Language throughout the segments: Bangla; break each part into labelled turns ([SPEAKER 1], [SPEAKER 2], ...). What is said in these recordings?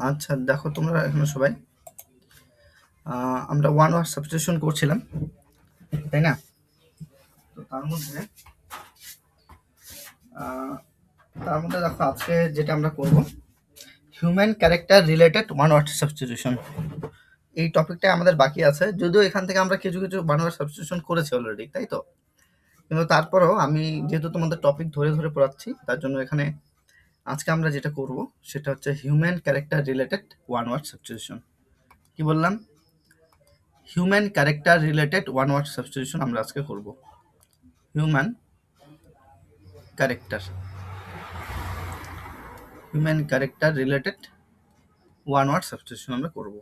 [SPEAKER 1] আচ্ছা দেখো তোমরা এখানে সবাই আমরা ওয়ান ওয়ার্ড সাবস্টিটিউশন করছিলাম, তাই না? তো তার মধ্যে দেখো আজকে যেটা আমরা করব human character related one word substitution. এই টপিকটা আমাদের বাকি আছে, যদিও এখান থেকে আমরা কিছু কিছু ওয়ান ওয়ার্ড সাবস্টিটিউশন করেছি অলরেডি, তাই তো? কিন্তু তারপরেও আমি যেহেতু তোমাদের টপিক ধরে ধরে পড়াচ্ছি, তার জন্য এখানে আজকে আমরা যেটা করব সেটা হচ্ছে human character related one word substitution. কি বললাম? Human character related one word substitution আমরা আজকে করব। Human character related one word substitution আমরা করব।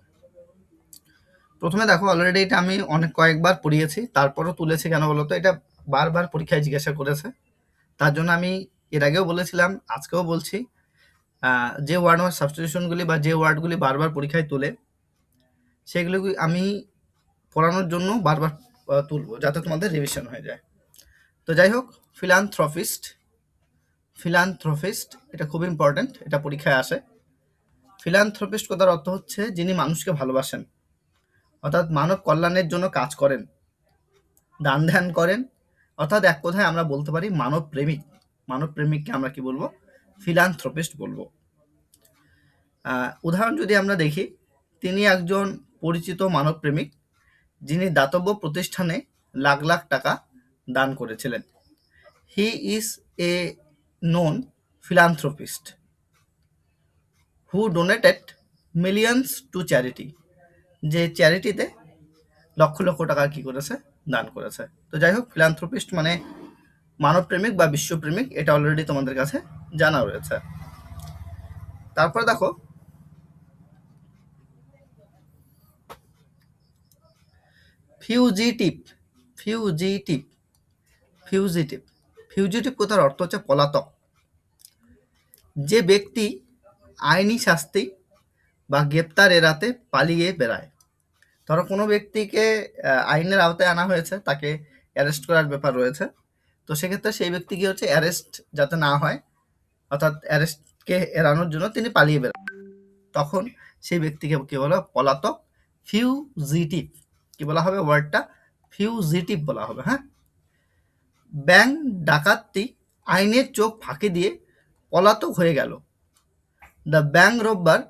[SPEAKER 1] প্রথমে দেখো অলরেডি এটা আমি কয়েকবার পড়িয়েছি, তারপরও তুলেছি কেন বলো তো? এটা বারবার পরীক্ষায় জিজ্ঞাসা করেছে, তার জন্য আমি এর আগেও বলেছিলাম, আজকেও বলছি, যে ওয়ান ওয়ার্ড সাবস্টিটিউশনগুলি বা যে ওয়ার্ডগুলি বারবার পরীক্ষায় তুলে সেগুলি আমি পড়ানোর জন্য বারবার তুলবো, যাতে তোমাদের রিভিশন হয়ে যায়। তো যাই হোক, ফিলান্থ্রপিস্ট এটা খুব ইম্পর্টেন্ট, এটা পরীক্ষায় আসে। ফিলান্থ্রপিস্ট কথার অর্থ হচ্ছে যিনি মানুষকে ভালোবাসেন, অর্থাৎ মানব কল্যাণের জন্য কাজ করেন, দান ধ্যান করেন, অর্থাৎ এক কথায় আমরা বলতে পারি মানব প্রেমিককে আমরা কি বলবো? ফিলান্থ্রপিস্ট বলবো। উদাহরণ যদি আমরা দেখি, তিনি একজন পরিচিত মানব প্রেমিক যিনি দাতব্য প্রতিষ্ঠানে লাখ লাখ টাকা দান করেছিলেন। He is a known philanthropist who donated millions to charity, যে চ্যারিটিতে লক্ষ লক্ষ টাকা কি করেছে? দান করেছে। তো যাই হোক, ফিলান্থ্রপিস্ট মানে মানবপ্রেমিক বা বিশ্বপ্রেমিক, এটা অলরেডি তোমাদের কাছে জানা রয়েছে। তারপর দেখো ফিউজিটিভ কথার অর্থ হচ্ছে পলাতক। যে ব্যক্তি আইনি শাস্তি বা গ্রেপ্তার এড়াতে পালিয়ে বেড়ায়। ধরো কোনো ব্যক্তিকে আইনের আওতায় আনা হয়েছে, তাকে অ্যারেস্ট করার ব্যাপার রয়েছে, তো সেক্ষেত্রে সেই ব্যক্তি কি হচ্ছে, অ্যারেস্ট যাতে না হয়, অর্থাৎ অ্যারেস্টকে এড়ানোর জন্য তিনি পালিয়ে বেড়ান, তখন সেই ব্যক্তিকে কি বলা? পলাতক, ফিউজিটিভ। কি বলা হবে? ওয়ার্ডটা ফিউজিটিভ বলা হবে। হ্যাঁ, ব্যাংক ডাকাতটি আইনের চোখ ফাঁকি দিয়ে পলাতক হয়ে গেল। দ্য ব্যাংক রোববার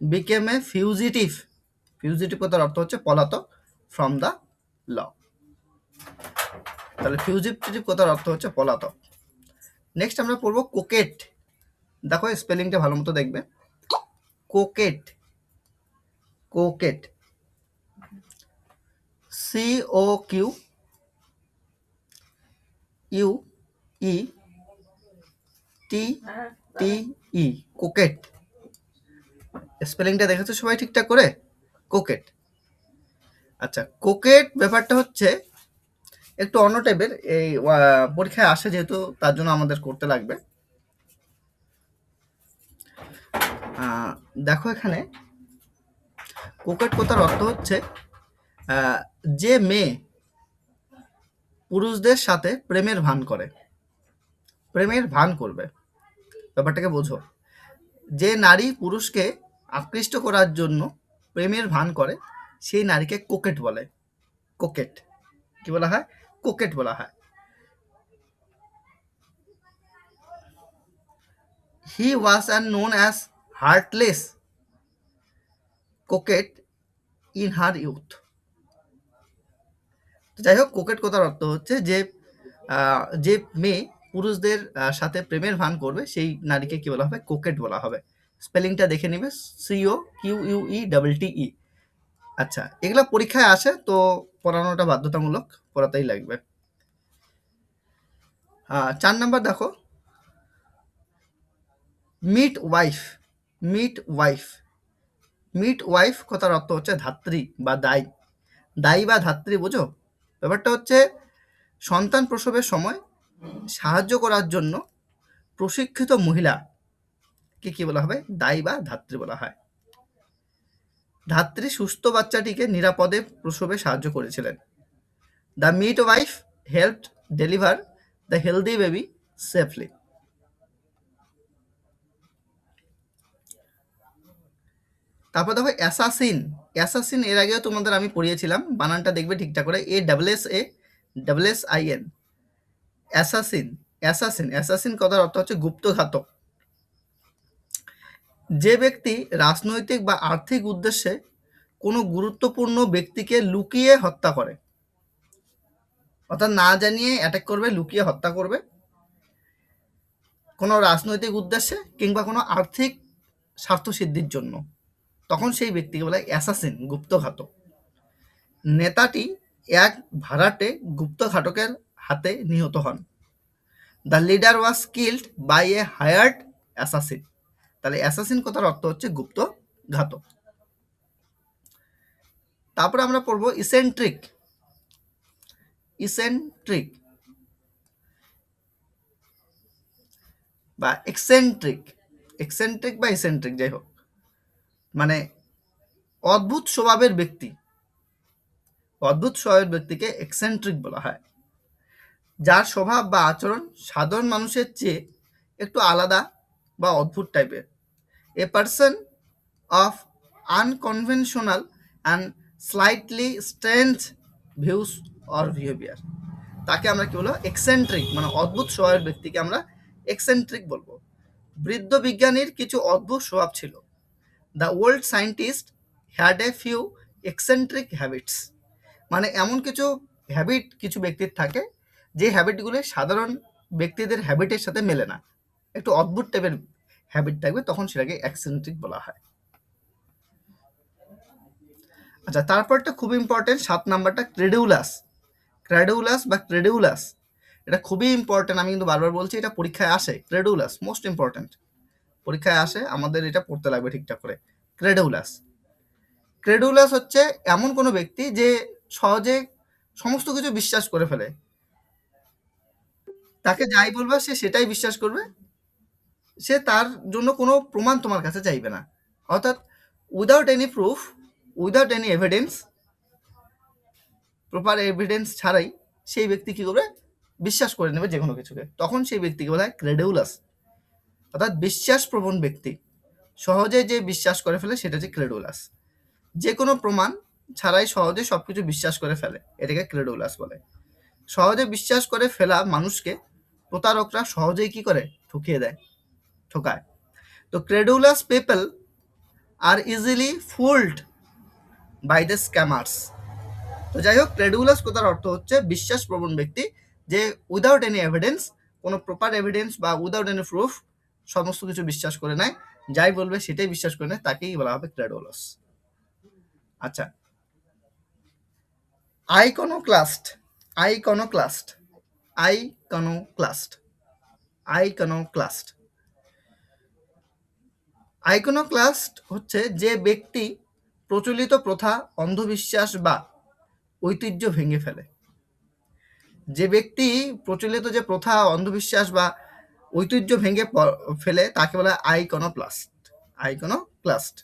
[SPEAKER 1] বিকেম এ ফিউজিটিভ কথার অর্থ হচ্ছে পলাতক ফ্রম দ্য ল। তাহলে ফিউজিটিভ কথার অর্থ হচ্ছে পলাতক। নেক্সট আমরা পড়বো কোকেট। দেখো স্পেলিংটা ভালো মতো দেখবে। কোকেট COQUETTE, কোকেট। স্পেলিংটা দেখেছো সবাই ঠিকঠাক করে? কোকেট। আচ্ছা, কোকেট ব্যাপারটা হচ্ছে একটু অন্য টাইপের, এই পরীক্ষায় আসে যেহেতু, তার জন্য আমাদের করতে লাগবে। দেখো এখানে কোকেট কথার অর্থ হচ্ছে যে মেয়ে পুরুষদের সাথে প্রেমের ভান করবে, ব্যাপারটাকে বোঝো। যে নারী পুরুষকে আকৃষ্ট করার জন্য প্রেমের ভান করে, সেই নারীকে কোকেট বলে। কোকেট কি বলা হয়? কোকেট বলা হয়। হি ওয়াজ known as heartless coquette in her youth. যাই হোক, কোকেট কথার অর্থ হচ্ছে যে মেয়ে পুরুষদের সাথে প্রেমের ভান করবে, সেই নারীকে কি বলা হবে? কোকেট বলা হবে। স্পেলিংটা দেখে নিবে, COQUETTE। আচ্ছা, এগুলা পরীক্ষায় আসে, তো পড়ানোটা বাধ্যতামূলক, পড়াতেই লাগবে। 4 নাম্বার দেখো, মিট ওয়াইফ কথার অর্থ হচ্ছে ধাত্রী বা দায়ী বা ধাত্রী, বোঝো? ব্যাপারটা হচ্ছে সন্তান প্রসবের সময় সাহায্য করার জন্য প্রশিক্ষিত মহিলা কি বলা হবে? দায়ী বা ধাত্রী বলা হয়। ধাত্রী সুস্থ বাচ্চাটিকে নিরাপদে প্রসবে সাহায্য করেছিলেন। The midwife helped deliver the healthy baby safely. তারপর দেখো অ্যাসাসিন। অ্যাসাসিন এর আগেও তোমাদের আমি পড়িয়েছিলাম, বানানটা দেখবে ঠিকঠাক করে, ASSASSIN, অ্যাসাসিন। অ্যাসাসিন, অ্যাসাসিন কথার অর্থ হচ্ছে গুপ্তঘাতক। যে ব্যক্তি রাজনৈতিক বা আর্থিক উদ্দেশ্যে কোনো গুরুত্বপূর্ণ ব্যক্তিকে লুকিয়ে হত্যা করে, অর্থাৎ না জানিয়ে অ্যাটাক করবে, লুকিয়ে হত্যা করবে কোনো রাজনৈতিক উদ্দেশ্যে কিংবা কোনো আর্থিক স্বার্থসিদ্ধির জন্য, তখন সেই ব্যক্তিকে বলা হয় অ্যাসাসিন, গুপ্তঘাতক। নেতাটি এক ভাড়াটে গুপ্তঘাতকের হাতে নিহত হন। The leader was killed by a hired assassin. তাহলে অ্যাসাসিন কথার অর্থ হচ্ছে গুপ্ত ঘাতক। তারপরে আমরা পড়বো ইসেন্ট্রিক। ইসেন্ট্রিক বা এক্সেন্ট্রিক, এক্সেন্ট্রিক বা ইসেন্ট্রিক যাই হোক, মানে অদ্ভুত স্বভাবের ব্যক্তি। অদ্ভুত স্বভাবের ব্যক্তিকে এক্সেন্ট্রিক বলা হয়, যার স্বভাব বা আচরণ সাধারণ মানুষের চেয়ে একটু আলাদা বা অদ্ভুত টাইপের। A person of unconventional and slightly strange views or behavior, তাকে আমরা কি বলবো? এক্সেন্ট্রিক, মানে অদ্ভুত স্বভাবের ব্যক্তিকে আমরা এক্সেন্ট্রিক বলবো। বৃদ্ধ বিজ্ঞানীর কিছু অদ্ভুত স্বভাব ছিল। The old scientist had a few eccentric habits, মানে এমন কিছু হ্যাবিট কিছু ব্যক্তির থাকে যে হ্যাবিটগুলো সাধারণ ব্যক্তিদের হ্যাবিটের সাথে মেলে না, একটু অদ্ভুত টাইপের হ্যাবিট থাকবে, তখন সেটাকে এক্সেন্ট্রিক বলা হয়। আচ্ছা, তারপরটা খুব ইম্পর্টেন্ট, 7 নাম্বারটা ক্রেডুলাস। ক্রেডুলাস বা ক্রেডুলাস, এটা খুবই ইম্পর্টেন্ট, আমি কিন্তু বারবার বলছি, এটা পরীক্ষায় আসে। ক্রেডুলাস মোস্ট ইম্পর্টেন্ট, পরীক্ষায় আসে, আমাদের এটা পড়তে লাগবে ঠিকঠাক করে। ক্রেডুলাস, ক্রেডুলাস হচ্ছে এমন কোনো ব্যক্তি যে সহজে সমস্ত কিছু বিশ্বাস করে ফেলে, তাকে যাই বলবে সে সেটাই বিশ্বাস করবে, সে তার জন্য কোনো প্রমাণ তোমার কাছে চাইবে না, অর্থাৎ without any proof, without any evidence, proper evidence ছাড়াই সেই ব্যক্তি কী করবে? বিশ্বাস করে নেবে যে কোনো কিছুকে, তখন সেই ব্যক্তিকে বলা হয় ক্রেডুলাস, অর্থাৎ বিশ্বাসপ্রবণ ব্যক্তি, সহজে যে বিশ্বাস করে ফেলে সেটা হচ্ছে ক্রেডুলাস। যে কোনো প্রমাণ ছাড়াই সহজে সব কিছু বিশ্বাস করে ফেলে, এটাকে ক্রেডুলাস বলে। সহজে বিশ্বাস করে ফেলা মানুষকে প্রতারকরা সহজেই কি করে? ঠকিয়ে দেয়, ঠকায়। তো credulous people are easily fooled by the scammers. তো যাই হোক, ক্রেডুলাস কথার অর্থ হচ্ছে বিশ্বাসপ্রবণ ব্যক্তি, যে উইদাউট এনি এভিডেন্স, কোনো প্রপার এভিডেন্স বা উইদাউট এনি প্রুফ সমস্ত কিছু বিশ্বাস করে নেয়, যাই বলবে সেটাই বিশ্বাস করে নেয়, তাকেই বলা হবে ক্রেডুলাস। আচ্ছা, iconoclast. Iconoclast, iconoclast, iconoclast, iconoclast হচ্ছে যে ব্যক্তি প্রচলিত প্রথা, অন্ধবিশ্বাস বা ঐতিহ্য ভেঙে ফেলে। যে ব্যক্তি প্রচলিত যে প্রথা, অন্ধবিশ্বাস বা ঐতিহ্য ভেঙে ফেলে তাকে বলা হয় আইকনোক্লাস্ট। আইকনোক্লাস্ট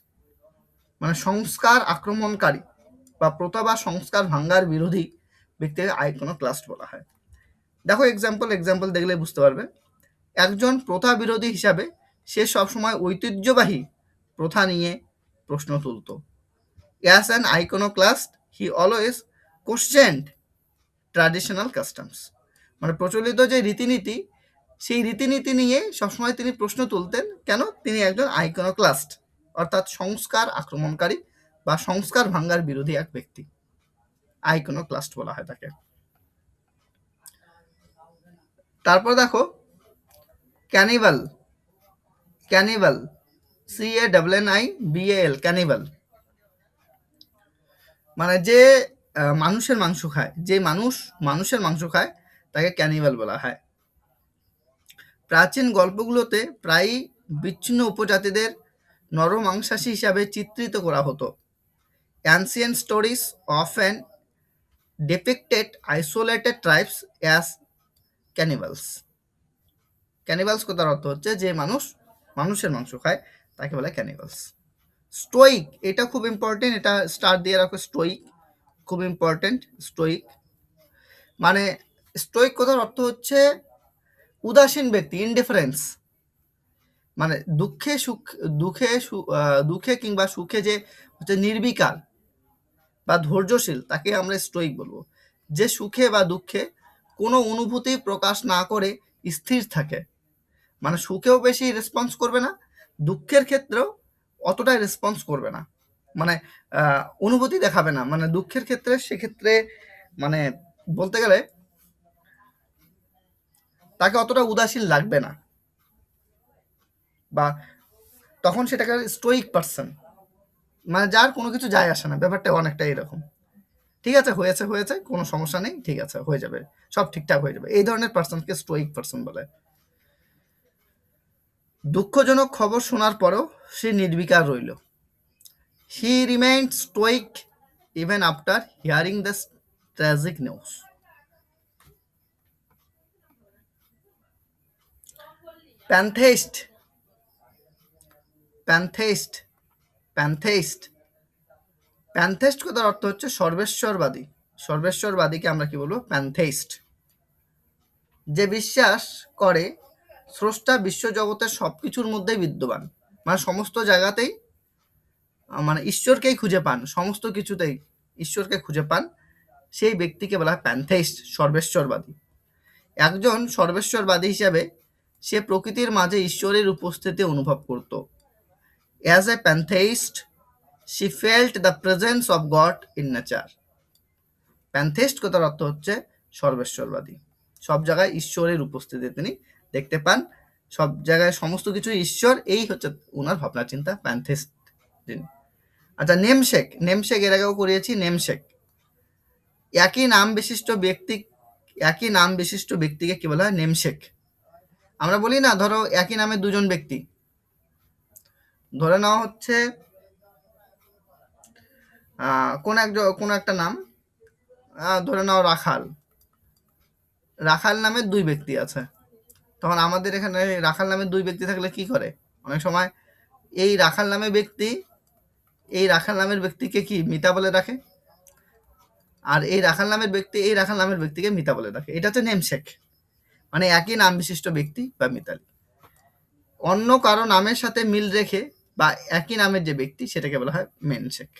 [SPEAKER 1] মানে সংস্কার আক্রমণকারী বা প্রথা বা সংস্কার ভাঙ্গার বিরোধী ব্যক্তিকে আইকনোক্লাস্ট বলা হয়। দেখো এক্সাম্পল দেখলে বুঝতে পারবে। একজন প্রথা বিরোধী হিসাবে সে সবসময় ঐতিহ্যবাহী প্রথা নিয়ে প্রশ্ন তুলত। As an iconoclast he always questioned traditional customs, মানে প্রচলিত যে রীতিনীতি, সেই রীতিনীতি নিয়ে সবসময় তিনি প্রশ্ন তুলতেন। কেন? তিনি একজন আইকনোক্লাস্ট, অর্থাৎ সংস্কার আক্রমণকারী বা সংস্কার ভাঙ্গার বিরোধী এক ব্যক্তি, আইকনোক্লাস্ট বলা হয় তাকে। তারপর দেখো ক্যানিবাল। ক্যানিবাল, CANNIBAL, ক্যানিবাল মানে যে মানুষের মাংস খায়, যে মানুষের মাংস খায় তাকে ক্যানিবাল বলা হয়। প্রাচীন গল্পগুলোতে প্রায়ই বিচ্ছিন্ন উপজাতিদের নরমাংসাশী হিসাবে চিত্রিত করা হতো। Ancient stories often depicted isolated tribes as cannibals. ক্যানিবালস কথার অর্থ হচ্ছে যে মানুষের মাংস খায় তাকে বলে ক্যানিবালস। স্টোইক, এটা খুব ইম্পর্টেন্ট, এটা স্টার দিয়ে রাখো। স্টোইক খুব ইম্পর্টেন্ট। স্টোইক মানে, স্টোইক কথার অর্থ হচ্ছে উদাসীন ব্যক্তি, ইনডিফারেন্স, মানে দুঃখে কিংবা সুখে যে হচ্ছে নির্বিকার বা ধৈর্যশীল তাকে আমরা স্টোইক বলবো। যে সুখে বা দুঃখে কোনো অনুভূতি প্রকাশ না করে স্থির থাকে, মানে সুখেও বেশি রেসপন্স করবে না, দুঃখের ক্ষেত্রেও অতটাই রেসপন্স করবে না, মানে অনুভূতি দেখাবে না, মানে দুঃখের ক্ষেত্রে সেক্ষেত্রে মানে বলতে গেলে তাকে অতটা উদাসীন লাগবে না, বা তখন সেটাকে স্টোইক পারসন, মানে যার কোনো কিছু যায় আসে না, ব্যাপারটা অনেকটা এরকম। ঠিক আছে, হয়েছে হয়েছে, কোনো সমস্যা নেই, ঠিক আছে, হয়ে যাবে, সব ঠিকঠাক হয়ে যাবে, এই ধরনের পার্সনকে স্টোইক পার্সন বলে। দুঃখজনক খবর শোনার পরেও সে নির্বিকার রইল। He remained stoic even after hearing the tragic news. Pantheist, pantheist, pantheist, pantheist কথার অর্থ হচ্ছে সর্বেশ্বরবাদী। সর্বেশ্বরবাদীকে আমরা কি বলবো? প্যান্থেইস্ট। যে বিশ্বাস করে স্রষ্টা বিশ্বজগতের সবকিছুর মধ্যেই বিদ্যমান, মানে সমস্ত জায়গাতেই মানে ঈশ্বরকেই খুঁজে পান, সমস্ত কিছুতেই ঈশ্বরকে খুঁজে পান, সেই ব্যক্তিকে বলা হয় প্যান্থেইস্ট, সর্বেশ্বরবাদী। একজন সর্বেশ্বরবাদী হিসাবে সে প্রকৃতির মাঝে ঈশ্বরের উপস্থিতি অনুভব করত। As a pantheist she felt the presence of God in nature. Pantheist কথার অর্থ হচ্ছে সর্বেশ্বরবাদী, সব জায়গায় ঈশ্বরের উপস্থিতি তিনি দেখতে পান, সব জায়গায় সমস্ত কিছু ঈশ্বর, এই হচ্ছে ওনার ভাবনা চিন্তা, প্যান্থেইস্ট তিনি। আচ্ছা, নেমশেক, নেমশেক এর আগেও করিয়েছি। নেমশেক একই নাম বিশিষ্ট ব্যক্তি, একই নাম বিশিষ্ট ব্যক্তিকে কি বলা হয়? নেমশেক। আমরা বলি না, ধরো একই নামে দুজন ব্যক্তি, ধরে নেওয়া হচ্ছে কোন একটা নাম, ধরে নাও রাখাল, রাখাল নামের দুই ব্যক্তি আছে, তখন আমাদের এখানে রাখাল নামের দুই ব্যক্তি থাকলে কি করে, অনেক সময় এই রাখাল নামের ব্যক্তি এই রাখাল নামের ব্যক্তিকে কি মিতা বলে রাখে, আর এই রাখাল নামের ব্যক্তি এই রাখাল নামের ব্যক্তিকে মিতা বলে রাখে। এটা হচ্ছে নেমশেক, মানে একই নাম বিশিষ্ট ব্যক্তি বা মিতালি। অন্য কারো নামের সাথে মিল রেখে বা একই নামের যে ব্যক্তি সেটাকে বলা হয় মেনশেক,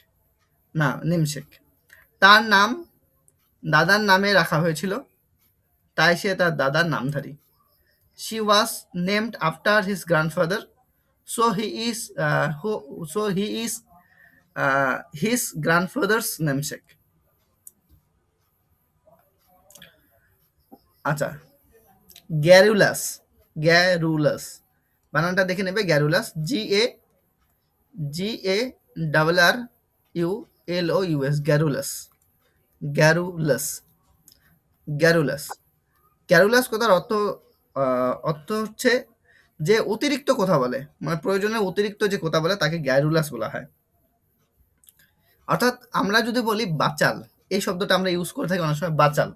[SPEAKER 1] না নেমশেক। তার নাম দাদার নামে রাখা হয়েছিল, তাই সে তার দাদার নামধারী। She was named after his grandfather, so he is his grandfather's namesake. আচ্ছা, গ্যারুলাস, গ্যারুলাস বানানটা দেখে নেবে, গ্যারুলাস, GARRULS, গ্যারুলাস, গ্যারুলাস, গ্যারুলাস। গ্যারুলাস কথার অর্থ হচ্ছে যে অতিরিক্ত কথা বলে, মানে প্রয়োজনে অতিরিক্ত যে কথা বলে তাকে গ্যারুলাস বলা হয়। অর্থাৎ আমরা যদি বলি বাচাল, এই শব্দটা আমরা ইউজ করে থাকি অনেক সময়, বাচাল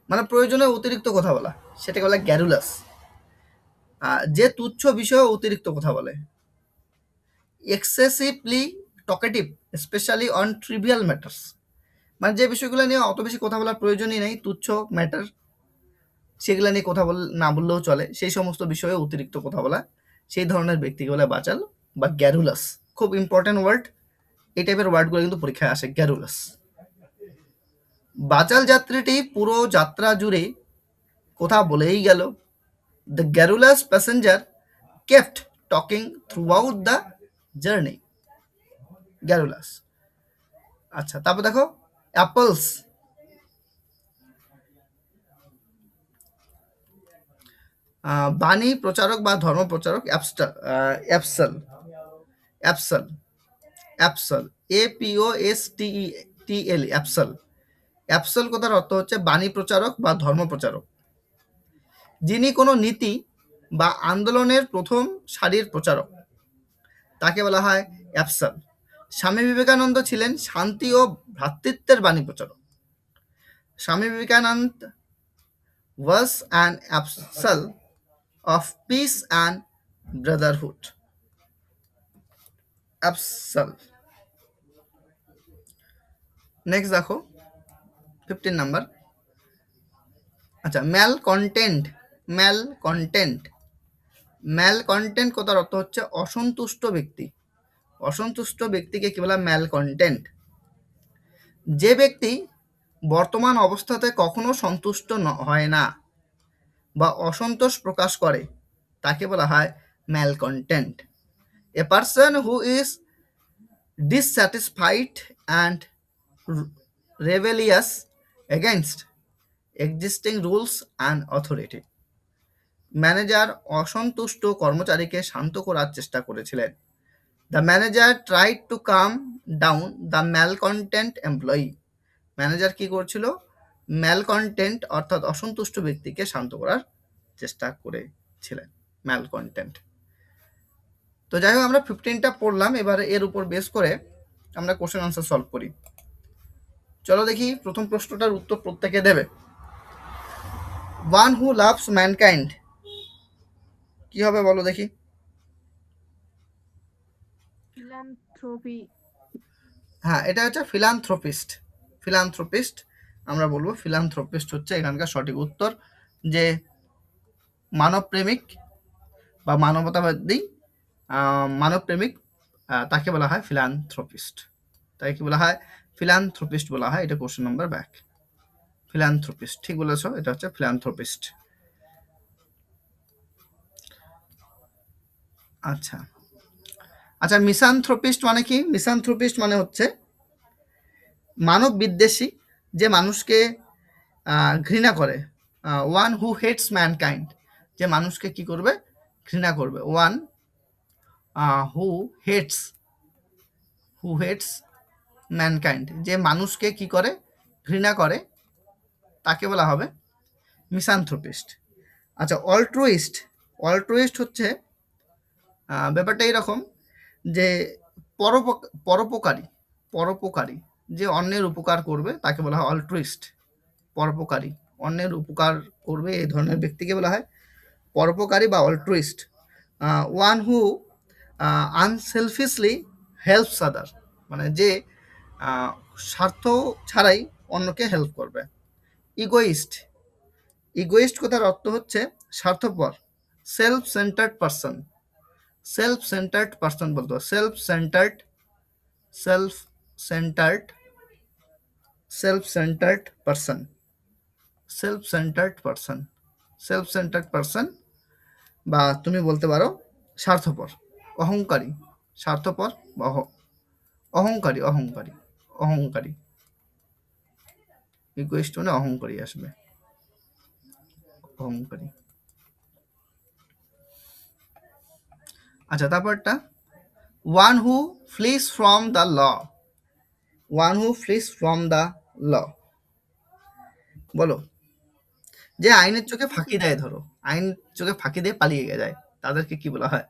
[SPEAKER 1] মানে প্রয়োজনে অতিরিক্ত কথা বলা, সেটাকে বলা গ্যারুলাস। যে তুচ্ছ বিষয়ে অতিরিক্ত কথা বলে, excessively talkative specially on trivial matters, মানে যে বিষয়গুলো নিয়ে অত বেশি কথা বলার প্রয়োজনই নেই, তুচ্ছ ম্যাটার, সেগুলো নিয়ে কথা না বললেও চলে, সেই সমস্ত বিষয়ে অতিরিক্ত কথা বলা, সেই ধরনের ব্যক্তিকে বলে বাচাল বা গ্যারুলাস। খুব ইম্পর্টেন্ট ওয়ার্ড, এই টাইপের ওয়ার্ডগুলো কিন্তু পরীক্ষায় আসে, গ্যারুলাস। বাচাল যাত্রীটি পুরো যাত্রা জুড়ে কথা বলেই গেল। The গ্যারুলাস passenger kept talking through out the journey, গ্যারুলাস। আচ্ছা, তারপর দেখো অ্যাপলস, বাণী প্রচারক বা ধর্ম প্রচারক, অ্যাপসল, অ্যাপসল, অ্যাপসল, APOSTEL, অ্যাপসল। অ্যাপসল কথার অর্থ হচ্ছে বাণী প্রচারক বা ধর্ম প্রচারক, যিনি কোনো নীতি বা আন্দোলনের প্রথম সারির প্রচারক, তাকে বলা হয় অ্যাপসল। স্বামী বিবেকানন্দ ছিলেন শান্তি ও ভ্রাতৃত্বের বাণী প্রচারক। Swami Vivekananda was an apostle of peace and brotherhood. Apostle. Next দেখো 15 নাম্বার। আচ্ছা, ম্যাল কন্টেন্ট, ম্যাল কন্টেন্ট ম্যালকন্টেন্ট কথার অর্থ হচ্ছে অসন্তুষ্ট ব্যক্তি। অসন্তুষ্ট ব্যক্তিকে কি বলা হয়? ম্যালকন্টেন্ট। যে ব্যক্তি বর্তমান অবস্থাতে কখনো সন্তুষ্ট হয় না বা অসন্তোষ প্রকাশ করে তাকে বলা হয় malcontent. A person who is dissatisfied and rebellious against existing rules and authority. Manager অসন্তুষ্ট কর্মচারীকে শান্ত করার চেষ্টা করেছিলেন। The manager tried to calm down the malcontent employee. Manager কি করছিল? ম্যালকন্টেন্ট অর্থাৎ অসন্তুষ্ট ব্যক্তিকে শান্ত করার চেষ্টা করেছিলেন। ম্যালকন্টেন্ট। তো যাই হোক, আমরা 15টা পড়লাম। এবার এর উপর বেস করে আমরা কোশ্চেন আনসার সলভ করি। চলো দেখি, প্রথম প্রশ্নটার উত্তর প্রত্যেকে দেবে। ওয়ান হু লাভস ম্যানকাইন্ড কি হবে বলো দেখি?
[SPEAKER 2] ফিলান্থ্রপি।
[SPEAKER 1] হ্যাঁ, এটা হচ্ছে ফিলান্থ্রপিস্ট। ফিলান্থ্রপিস্ট আমরা বলবো। ফিলান্থ্রপিস্ট হচ্ছে এখানকার সঠিক উত্তর। যে মানবপ্রেমিক বা মানবতাবাদী মানবপ্রেমিক তাকে বলা হয় ফিলান্থ্রপিস্ট। তাই কি বলা হয়? ফিলান্থ্রপিস্ট বলা হয়। এটা কোশ্চেন নাম্বার ব্যাক। ফিলান্থ্রপিস্ট, ঠিক বলেছো, এটা হচ্ছে ফিলান্থ্রপিস্ট। আচ্ছা আচ্ছা, মিসানথ্রপিস্ট মানে কি? মিসানথ্রপিস্ট মানে হচ্ছে মানব বিদ্বেষী, যে মানুষকে ঘৃণা করে। ওয়ান হু হেটস ম্যানকাইন্ড, যে মানুষকে কি করবে? ঘৃণা করবে। ওয়ান হু হেটস ম্যানকাইন্ড, যে মানুষকে কি করে? ঘৃণা করে, তাকে বলা হবে মিসানথ্রপিস্ট। আচ্ছা, অলট্রুইস্ট হচ্ছে ব্যাপারটা এরকম যে পরোপকারী, যে অন্যের উপকার করবে তাকে বলা হয় অলট্রুইস্ট। পরোপকারী, অন্যের উপকার করবে, এই ধরনের ব্যক্তিকে বলা হয় পরোপকারী বা অলট্রুইস্ট। ওয়ান হু আনসেলফিশলি হেল্পস আদার, মানে যে স্বার্থ ছাড়াই অন্যকে হেল্প করবে। ইগোইস্ট কথার অর্থ হচ্ছে স্বার্থপর। সেলফ সেন্টার্ড পার্সন বলতো। সেলফ সেন্টার্ড পার্সন বা তুমি বলতে পারো স্বার্থপর, অহংকারী। স্বার্থপর বা অহংকারী। ইগোইস্ট মানে অহংকারী আসবে, অহংকারী। আচ্ছা, তারপরটা one who flees from the law. বলো। যে আইনের চোখে ফাঁকি দেয়, ধরো আইন চোখে ফাঁকি দিয়ে পালিয়ে যায়, তাদেরকে কি বলা হয়?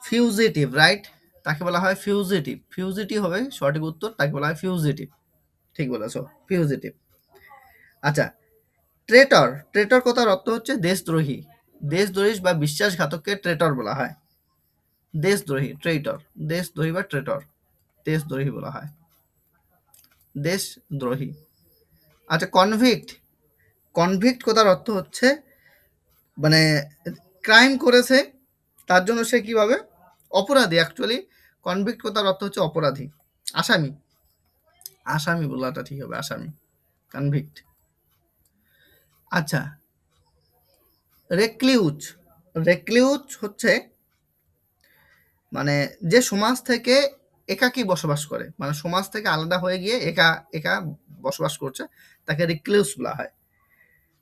[SPEAKER 1] Fugitive, right. তাকে বলা হয় ফিউজিটিভ হবে সঠিক উত্তর। তাকে বলা হয় ফিউজিটিভ, ঠিক বলেছো, ফিউজিটিভ। আচ্ছা, ট্রেটর কথার অর্থ হচ্ছে দেশদ্রোহী বা বিশ্বাসঘাতককে ট্রেটর বলা হয়। দেশদ্রোহী বা ট্রেটর, দেশদ্রোহী বলা হয়, দেশদ্রোহী। আচ্ছা, কনভিক্ট কথার অর্থ হচ্ছে মানে ক্রাইম করেছে, তার জন্য সে কি পাবে? অপরাধী। অ্যাকচুয়ালি কনভিক্ট কথার অর্থ হচ্ছে অপরাধী, আসামি বলাটা ঠিক হবে, আসামি, কনভিক্ট। আচ্ছা, রেক্লিউজ হচ্ছে মানে যে সমাজ থেকে একাকী বসবাস করে, মানে সমাজ থেকে আলাদা হয়ে গিয়ে একা বসবাস করছে, তাকে রিক্লিউস বলা হয়।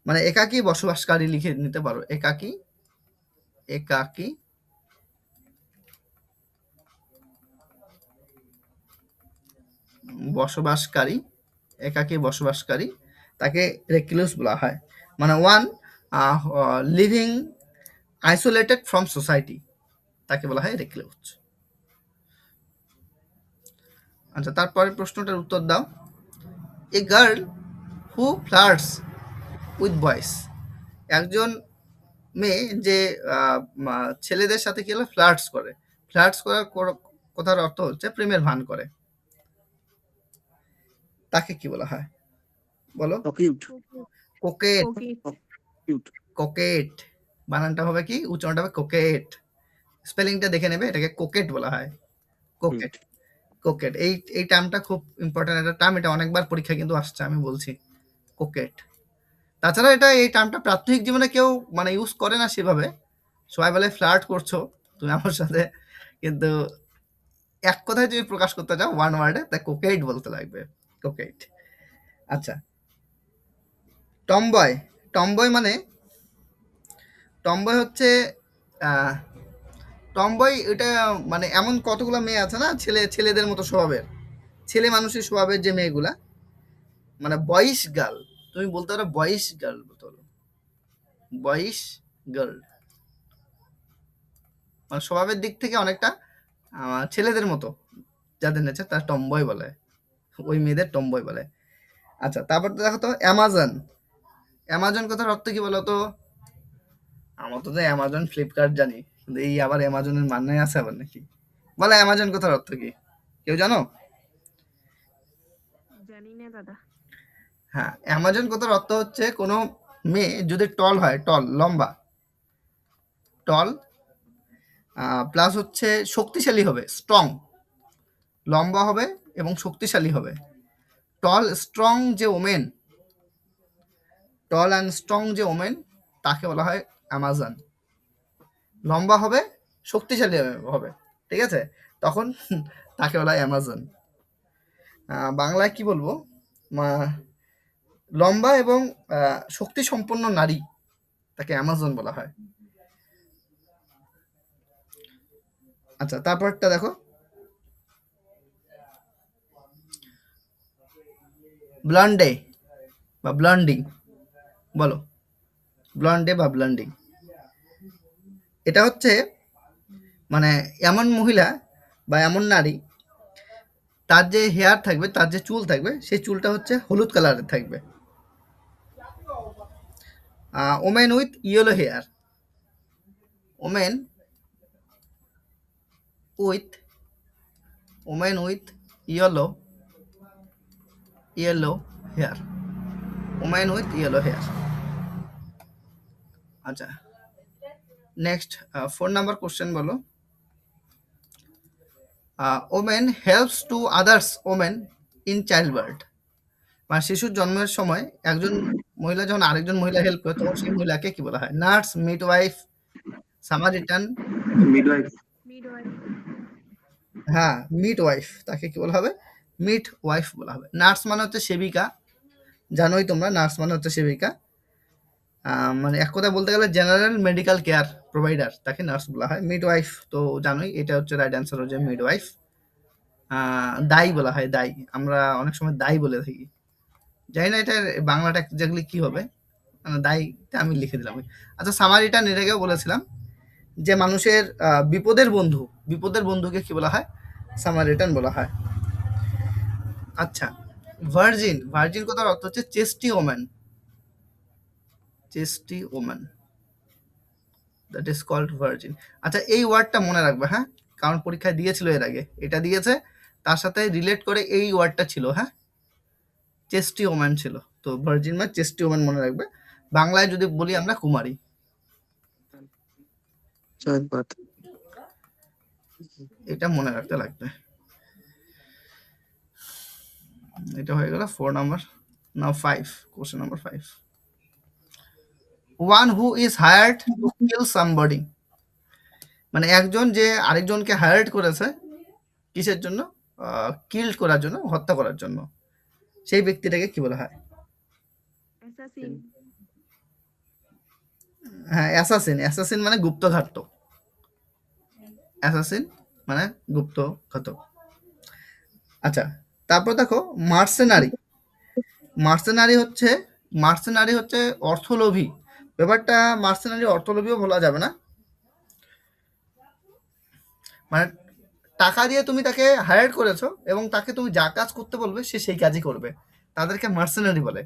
[SPEAKER 1] মানে একাকী বসবাসকারী লিখে নিতে পারো, একাকী বসবাসকারী, তাকে রেক্লিউস বলা হয়। মানে one living isolated from society, তাকে বলা হয় রেক্লিউস। আচ্ছা, তারপরে প্রশ্নটার উত্তর দাও। A girl who flirts with boys, একজন মেয়ে যে ছেলেদের সাথে কি হলো? ফ্লার্টস করার কথার অর্থ হচ্ছে প্রেমের ভান করে, তাকে কি বলা হয়? বলো। কোকেট। বানানটা হবে কি, উচ্চারণটা হবে কোকেট। স্পেলিংটা দেখে নেবে, এটাকে কোকেট বলা হয়। কোকেট, কোকেট এই টার্মটা খুব ইম্পর্টেন্ট একটা টার্ম, এটা অনেকবার পরীক্ষায় কিন্তু আসছে, আমি বলছি কোকেট। তাছাড়া এই টার্মটা প্রাথমিক জীবনে কেউ মানে ইউজ করে না সেভাবে, সবাই বলে ফ্লার্ট করছো তুমি আমার সাথে, কিন্তু এক কথায় তুমি প্রকাশ করতে চাও ওয়ান ওয়ার্ডে, তাই কোকেট বলতে লাগবে, কোকেট। আচ্ছা, টমবয়, টমবয় মানে টমবয় হচ্ছে টমবয়, এটা মানে এমন কতগুলো মেয়ে আছে না ছেলেদের মতো স্বভাবের, ছেলে মানুষের স্বভাবের যে মেয়েগুলা, মানে বয়েস গার্ল, তুমি বলতে পারো বয়েস গার্ল বলতে পারো, বয়েস গার্ল, মানে স্বভাবের দিক থেকে অনেকটা ছেলেদের মতো যাদের নেচার, তার টমবয় বলে, ওই মেয়েদের টমবয় বলে। আচ্ছা, তারপর দেখো তো অ্যামাজন, অ্যামাজন কথার অর্থ কি বলো তো? আমার তো অ্যামাজন ফ্লিপকার্ট জানি, কিন্তু এই আবার অ্যামাজনের মানে আছে আবার নাকি? বলে অ্যামাজন কথার অর্থ কি, কেউ জানো?
[SPEAKER 2] জানি না দাদা।
[SPEAKER 1] হ্যাঁ, অ্যামাজন কথার অর্থ হচ্ছে কোনো মেয়ে যদি টল হয়, টল লম্বা, টল প্লাস হচ্ছে শক্তিশালী হবে, স্ট্রং, লম্বা হবে এবং শক্তিশালী হবে। টল স্ট্রং যে ওমেন, টল অ্যান্ড স্ট্রং যে ওমেন, তাকে বলা হয় অ্যামাজন। লম্বা হবে, শক্তিশালী হবে, ঠিক আছে, তখন তাকে বলা হয় অ্যামাজন। বাংলায় কি বলবো, লম্বা এবং শক্তি সম্পন্ন নারী, তাকে অ্যামাজন বলা হয়। আচ্ছা, তারপরটা দেখো, ব্লন্ডে বা ব্লন্ডিং, বলো ব্লন্ডে বা ব্লন্ডিং। এটা হচ্ছে মানে এমন মহিলা বা এমন নারী, তার যে হেয়ার থাকবে, তার যে চুল থাকবে, সেই চুলটা হচ্ছে হলুদ কালারের থাকবে। Women with yellow hair, women with women with yellow hair, women with yellow hair. আচ্ছা, নেক্সট 4 নাম্বার কোশ্চেন বলো, women helps to others women in child birth, মানে শিশুর জন্মের সময় একজন মহিলা যখন আরেকজন মহিলা হেল্প করে, তখন সেই মহিলাকে কি বলা হয়? Nurse, midwife, Samaritan.
[SPEAKER 3] Midwife.
[SPEAKER 2] Midwife.
[SPEAKER 1] হ্যাঁ, মিডওয়াইফ, তাকে কি বলা হবে? মিডওয়াইফ বলা হবে। নার্স মানে হচ্ছে সেবিকা, জানোই তোমরা, নার্স মানে হচ্ছে সেবিকা, মানে এক কথা বলতে গেলে জেনারেল মেডিকেল কেয়ার প্রোভাইডার, তাকে নার্স বলা হয়। মিডওয়াইফ তো জানোই, এটা হচ্ছে রাইট অ্যান্সার হচ্ছে মিডওয়াইফ। দাই বলা হয়, দাই, আমরা অনেক সময় দাই বলে থাকি, জানি না এটার বাংলাটা এক্স্যাক্টলি কি হবে, মানে দাইটা আমি লিখে দিলাম। আচ্ছা, সামারিটান এর আগেও বলেছিলাম, যে মানুষের বিপদের বন্ধু, বিপদের বন্ধুকে কি বলা হয়? সামারিটান বলা হয়। আচ্ছা, ভার্জিন, ভার্জিন কথার অর্থ হচ্ছে chaste woman, chaste woman, that is called virgin. আচ্ছা, এই ওয়ার্ডটা মনে রাখবে, হ্যাঁ, কারণ পরীক্ষায় দিয়েছিল এর আগে, এটা দিয়েছে, তার সাথে রিলেট করে এই ওয়ার্ডটা ছিল, হ্যাঁ, চেস্টি ওম্যান ছিল, তো ভার্জিন মানে চেস্টি ওম্যান মনে রাখবে। বাংলায় যদি বলি আমরা, কুমারী, এটা মনে রাখতে লাগবে। এটা হয়ে গেল 4 number. Now 5, question number 5, one who is hired to kill somebody, মানে একজন যে আরেকজনকে হায়ার্ড করেছে কিসের জন্য? কিল করার জন্য, হত্যা করার জন্য, সেই ব্যক্তিটাকে কি বলা হয়?
[SPEAKER 2] অ্যাসাসিন।
[SPEAKER 1] হ্যাঁ, অ্যাসাসিন, অ্যাসাসিন মানে গুপ্তঘাতক, অ্যাসাসিন মানে গুপ্তঘাতক। আচ্ছা, তারপর দেখো মার্সেনারি, মার্সেনারি হচ্ছে অর্থলোভী, ব্যাপারটা মার্সেনারি অর্থলোভীও বলা যাবে না, মানে টাকা দিয়ে তুমি তাকে হায়ার করেছো এবং তাকে তুমি যা কাজ করতে বলবে সে সেই কাজই করবে, তাদেরকে মার্সেনারি বলে।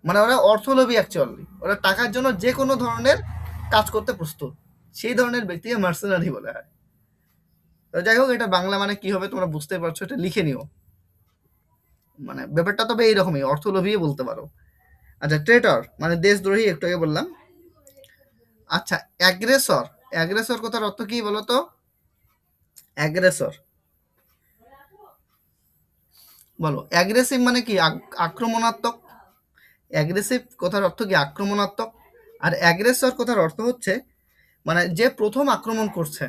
[SPEAKER 1] মানে ওরা অর্থলোভী, অ্যাকচুয়ালি ওরা টাকার জন্য যে কোনো ধরনের কাজ করতে প্রস্তুত, সেই ধরনের ব্যক্তিকে মার্সেনারি বলা হয়। তো যাই হোক, এটা বাংলা মানে কি হবে তোমরা বুঝতে পারছো, এটা লিখে নিও, মানে ব্যাপারটা তবে এইরকমই, অর্থলোভী বলতে পারো। আচ্ছা, ট্রেটর মানে দেশদ্রোহী, একটু আগে বললাম। আচ্ছা, অ্যাগ্রেসর। অ্যাগ্রেসর কথার অর্থ কি বলো তো? অ্যাগ্রেসর বলো। অ্যাগ্রেসিভ মানে কি? আক্রমণাত্মক। অ্যাগ্রেসিভ কথার অর্থ কি? আক্রমণাত্মক। আর অ্যাগ্রেসর কথার অর্থ হচ্ছে মানে যে প্রথম আক্রমণ করছে,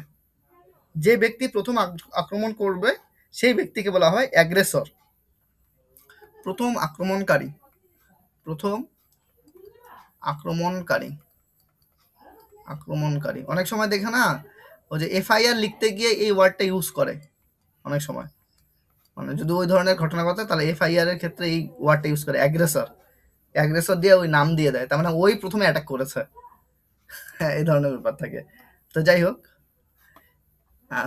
[SPEAKER 1] যে ব্যক্তি প্রথম আক্রমণ করবে সেই ব্যক্তিকে বলা হয় অ্যাগ্রেসর। প্রথম আক্রমণকারী, প্রথম আক্রমণকারী, আক্রমণকারী। অনেক সময় দেখে না, ওই যে এফআইআর লিখতে গিয়ে এই ওয়ার্ডটা ইউজ করে অনেক সময়। মানে যদি ওই ধরনের ঘটনা ঘটে তাহলে এফআইআর এর ক্ষেত্রে এই ওয়ার্ডটা ইউজ করে, অ্যাগ্রেসর। অ্যাগ্রেসর দিয়ে ওই নাম দিয়ে দেয়, তার মানে ওই প্রথমে অ্যাটাক করেছে। হ্যাঁ, এই ধরনের ব্যাপার থাকে। তো যাই হোক,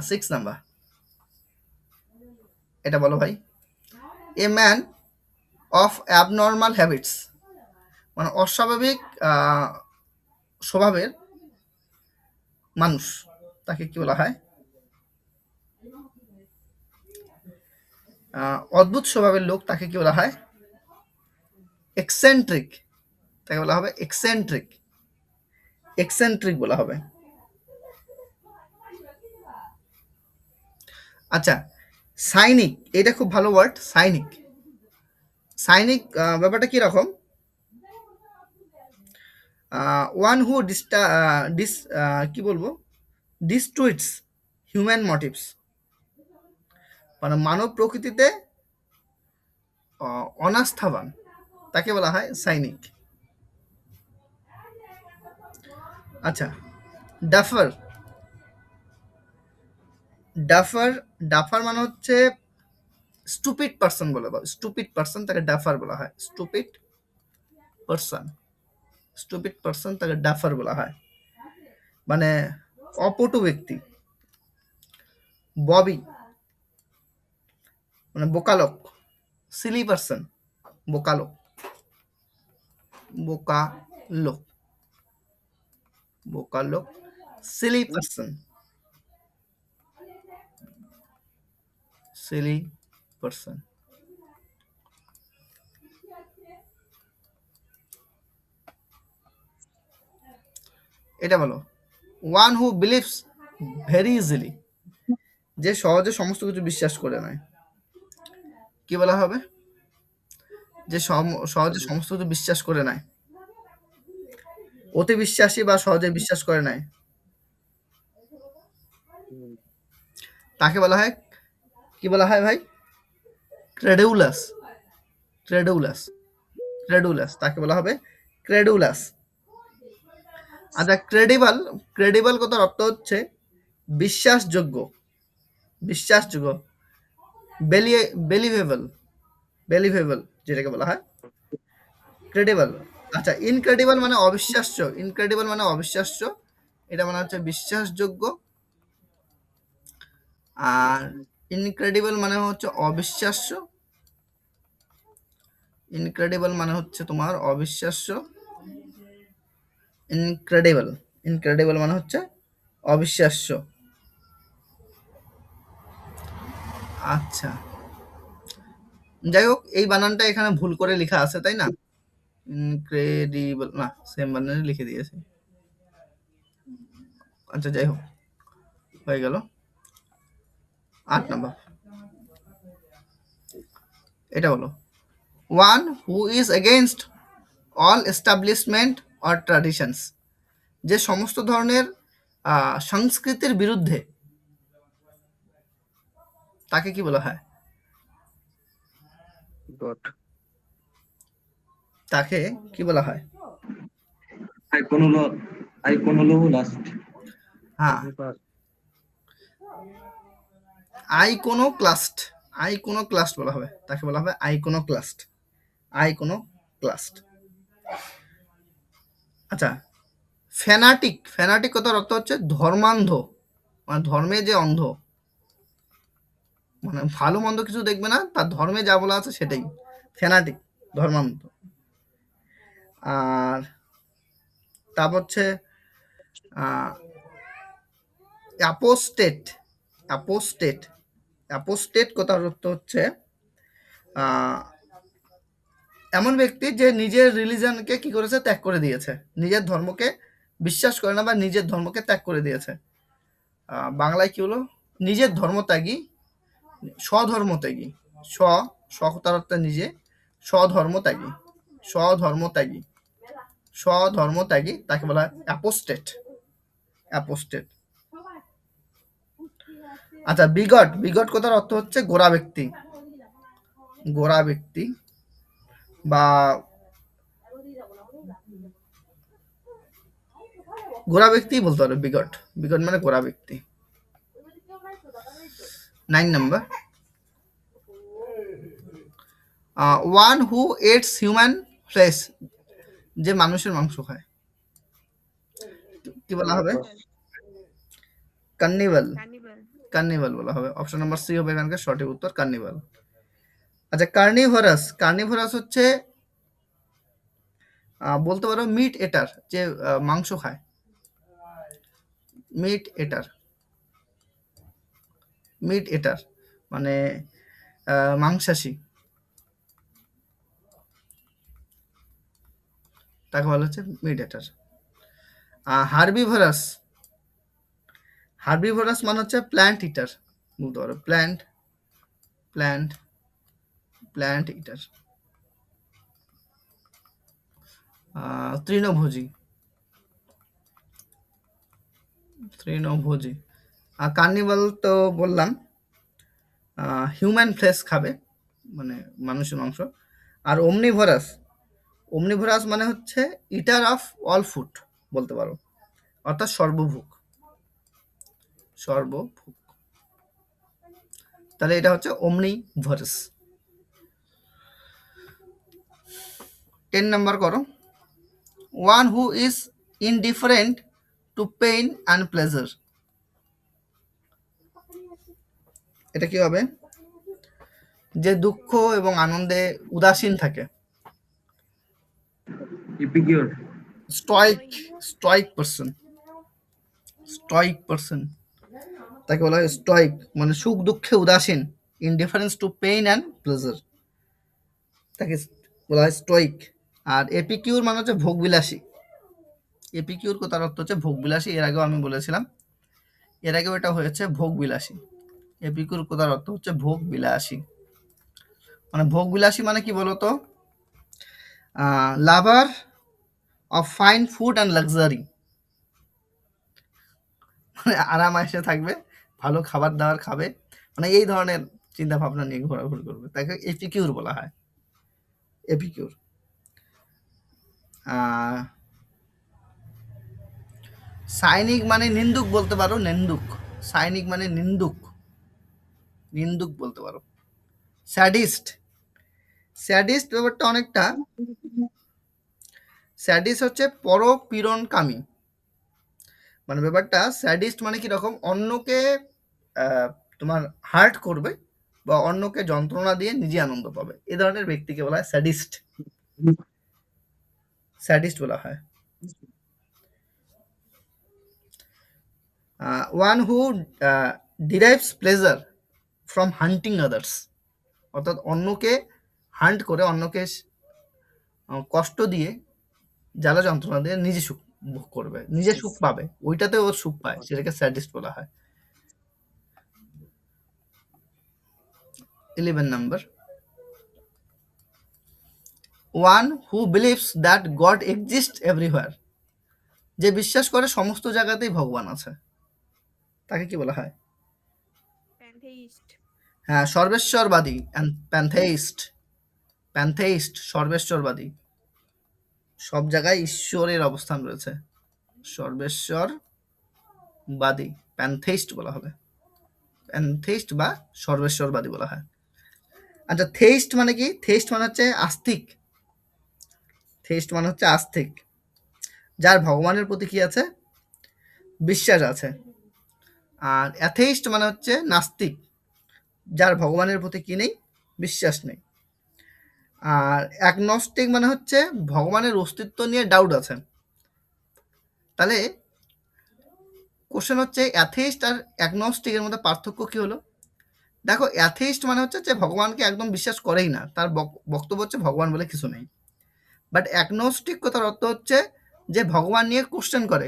[SPEAKER 1] 6 নাম্বার, এটা বলো ভাই। A man of abnormal habits, মানে অস্বাভাবিক স্বভাবের মানুষ, তাকে কি বলা হয়? অদ্ভুত স্বভাবের লোক, তাকে কি বলা হয়? এক্সেন্ট্রিক, তাকে বলা হবে এক্সেন্ট্রিক। এক্সেন্ট্রিক বলা হবে। আচ্ছা, সাইনিক, এটা খুব ভালো ওয়ার্ড, সাইনিক। সাইনিক ব্যাপারটা কি রকম? ওয়ান হু কি বলবো, ডিস্টুইটস হিউম্যান মোটিভস, মানে মানব প্রকৃতিতে অনাস্থাবান, তাকে বলা হয় সাইনিক। আচ্ছা, ডাফার। ডাফার, ডাফার মানে হচ্ছে স্টুপিড পার্সন বলে, স্টুপিড পার্সন তাকে ডাফার বলা হয়। স্টুপিড পার্সন, স্টুপিড পার্সন তাকে ডাফার বলা হয়, মানে অপটু ব্যক্তি। ববি মানে বোকালোক, সিলি পার্সন, বোকালোক, বোকালোক, বোকালোক, সিলি পার্সন, সিলি পার্সন। এটা বলো। One who believes very easily, যে সহজে সমস্ত কিছু বিশ্বাস করে নেয়, কি বলা হবে? যে সহজে সমস্ত কিছু বিশ্বাস করে নেয়, অতি বিশ্বাসী বা সহজে বিশ্বাস করে নেয়, তাকে বলা হয়, কি বলা হয় ভাই? ক্রেডুলাস, ক্রেডুলাস, ক্রেডুলাস, তাকে বলা হবে ক্রেডুলাস। আচ্ছা, ক্রেডিবল। ক্রেডিবল কথার অর্থ হচ্ছে বিশ্বাসযোগ্য, বিশ্বাসযোগ্য। বেলিভেবল, বেলিভেবল যেটাকে বলা হয় ক্রেডিবল। আচ্ছা, ইনক্রেডিবল মানে অবিশ্বাস্য, ইনক্রেডিবল মানে অবিশ্বাস্য, এটা মানে হচ্ছে বিশ্বাসযোগ্য। আর ইনক্রেডিবল মানে হচ্ছে অবিশ্বাস্য, ইনক্রেডিবল মানে হচ্ছে তোমার অবিশ্বাস্য। ইনক্রেডিবল, ইনক্রেডিবল মানে হচ্ছে অবিশ্বাস্য। আচ্ছা, যাই হোক, এই বানানটা এখানে ভুল করে লেখা আছে, তাই না? ইনক্রেডিবল না, সেম বানানে লিখে দিয়েছে। আচ্ছা, যাই হোক, হয়ে গেল। 8 নাম্বার, এটা বলো। One who is against all establishment or traditions, যে সমস্ত ধরনের সংস্কৃতির বিরুদ্ধে, তাকে কি বলা হয়?
[SPEAKER 3] গড।
[SPEAKER 1] তাকে কি বলা হয়?
[SPEAKER 3] আইকোনোলাস্ট।
[SPEAKER 1] হ্যাঁ, আইকোনোক্লাস্ট, আইকোনোক্লাস্ট বলা হবে, তাকে বলা হবে আইকোনোক্লাস্ট, আইকোনোক্লাস্ট। আচ্ছা, ফ্যানাটিক। ফ্যানাটিক কথার অর্থ হচ্ছে ধর্মান্ধ, মানে ধর্মে যে অন্ধ, মানে ভালো মন্দ কিছু দেখবে না, তার ধর্মে যা বলা আছে সেটাই ফ্যানাটিক, ধর্মান্ধ। আর তারপর হচ্ছে অ্যাপোস্টেট। অ্যাপোস্টেট, অ্যাপোস্টেট কথার অর্থ হচ্ছে আহ, এমন ব্যক্তি যে নিজের রিলিজনকে কি করেছে, ত্যাগ করে দিয়েছে, নিজের ধর্মকে বিশ্বাস করে না বা নিজের ধর্মকে ত্যাগ করে দিয়েছে। বাংলায় কি হলো? নিজের ধর্মত্যাগী, স্বধর্মত্যাগী। তার অর্থ নিজে, স্বধর্মত্যাগী, স্বধর্মত্যাগী, স্বধর্মত্যাগী তাকে বলা হয় অ্যাপোস্টেট। অ্যাপোস্টেট। আচ্ছা, বিগট। বিগট কথার অর্থ হচ্ছে গোঁড়া ব্যক্তি, গোঁড়া ব্যক্তি বা গোঁড়া ব্যক্তি বলতে পারো বিগট। বিগট মানে গোঁড়া ব্যক্তি। 9 number, one who এটস human flash, যে মানুষের মাংস খায়, কি বলা হবে? কার্নিভাল।
[SPEAKER 2] কার্নিভাল।
[SPEAKER 1] কার্নিভাল বলা হবে। অপশন নাম্বার সি হবে এখানকার সঠিক উত্তর, কার্নিভাল। আচ্ছা, কার্নিভরাস। কার্নিভরাস হচ্ছে বলতে পারো মিট এটার, যে মাংস খায়। মিট এটার, মিট এটার মানে মাংসাশী, তাকে বলা হচ্ছে মিট এটার। হার্বিভরাস। হার্বিভরাস মানে হচ্ছে প্ল্যান্ট ইটার, বলতে পারো প্ল্যান্ট, প্ল্যান্ট, প্ল্যান্ট ইটার। তৃণভোজী, তৃণভোজী। আর কার্নিভাল তো বললাম হিউম্যান ফ্লেশ খাবে, মানে মানুষের মাংস। আর ওমনিভরাস, ওমনিভরাস মানে হচ্ছে ইটার অফ অল ফুড, বলতে পারো, অর্থাৎ সর্বভুক, সর্বভুক। তাহলে এটা হচ্ছে ওমনিভরাস। 10 নাম্বার করো, one who is indifferent two pain and pleasure, এটা কি হবে? যে দুঃখ এবং আনন্দে উদাসীন থাকে।
[SPEAKER 3] ইপিকিউর।
[SPEAKER 1] স্টয়িক, স্টয়িক পারসন, স্টয়িক পারসন তাকে বলা হয় স্টয়িক, মানে সুখ দুঃখে উদাসীন। Indifference to pain and pleasure, তাকে বলা হয় স্টয়িক। আর এপিকিউর মানে হচ্ছে ভোগবিলাসী। এপিকিউর কথার অর্থ হচ্ছে ভোগবিলাসী। এর আগেও আমি বলেছিলাম, এর আগেও এটা হয়েছে ভোগবিলাসী। এপিকিউর কথার অর্থ হচ্ছে ভোগবিলাসী। মানে ভোগবিলাসী মানে কি বলতো? Lover of fine food and luxury, মানে আরাম আয়েশে থাকবে, ভালো খাবার দাবার খাবে, মানে এই ধরনের চিন্তা ভাবনা নিয়ে ঘোরাঘুরি করবে, তাকে এপিকিউর বলা হয়। এপিকিউর। সাইনিক মানে নিন্দুক, বলতে পারো নিন্দুক। সাইনিক মানে নিন্দুক, নিন্দুক বলতে পারো। স্যাডিস্ট। স্যাডিস্ট ব্যাপারটা অনেকটা, স্যাডিস্ট হচ্ছে পরপীড়নকামী। মানে ব্যাপারটা স্যাডিস্ট মানে কি রকম? অন্যকে তোমার হার্ট করবে বা অন্যকে যন্ত্রণা দিয়ে নিজে আনন্দ পাবে, এ ধরনের ব্যক্তিকে বলা হয় স্যাডিস্ট। স্যাডিস্ট বলা হয়। One who derives pleasure from hunting others, অর্থাৎ অন্যকে হান্ট করে, অন্যকে কষ্ট দিয়ে, জ্বালা যন্ত্রণা দিয়ে নিজে সুখ ভোগ করবে, নিজে সুখ পাবে, ওইটাতে ওর সুখ পায়, সেটাকে স্যাডিস্ট বলা হয়। 11 number, one who believes that god exist everywhere, যে বিশ্বাস করে সমস্ত জায়গাতেই ভগবান আছে, তাকে কি বলা হয়?
[SPEAKER 2] প্যান্থেইস্ট।
[SPEAKER 1] হ্যাঁ, সর্বেশ্বরবাদী, প্যান্থেইস্ট। প্যান্থেইস্ট সর্বেশ্বরবাদী, সব জায়গায় ঈশ্বরের অবস্থান রয়েছে, সর্বেশ্বরবাদী, প্যান্থেইস্ট বলা হবে। প্যান্থেইস্ট বা সর্বেশ্বরবাদী বলা হয়। আচ্ছা, থেইস্ট মানে কি? থেইস্ট মানে হচ্ছে আস্তিক। থেইস্ট মানে হচ্ছে আস্তিক, যার ভগবানের প্রতি কি আছে? বিশ্বাস আছে। আর অ্যাথেইস্ট মানে হচ্ছে নাস্তিক, যার ভগবানের প্রতি কি নেই? বিশ্বাস নেই। আর অ্যাগনস্টিক মানে হচ্ছে ভগবানের অস্তিত্ব নিয়ে ডাউট আছে। তাহলে কোশ্চেন হচ্ছে অ্যাথেইস্ট আর অ্যাগনস্টিকের মধ্যে পার্থক্য কি হলো? দেখো, অ্যাথেইস্ট মানে হচ্ছে যে ভগবানকে একদম বিশ্বাস করেই না, তার বক্তব্য হচ্ছে ভগবান বলে কিছু নেই। বাট অ্যাগনস্টিক কথার অর্থ হচ্ছে যে ভগবান নিয়ে কোশ্চেন করে,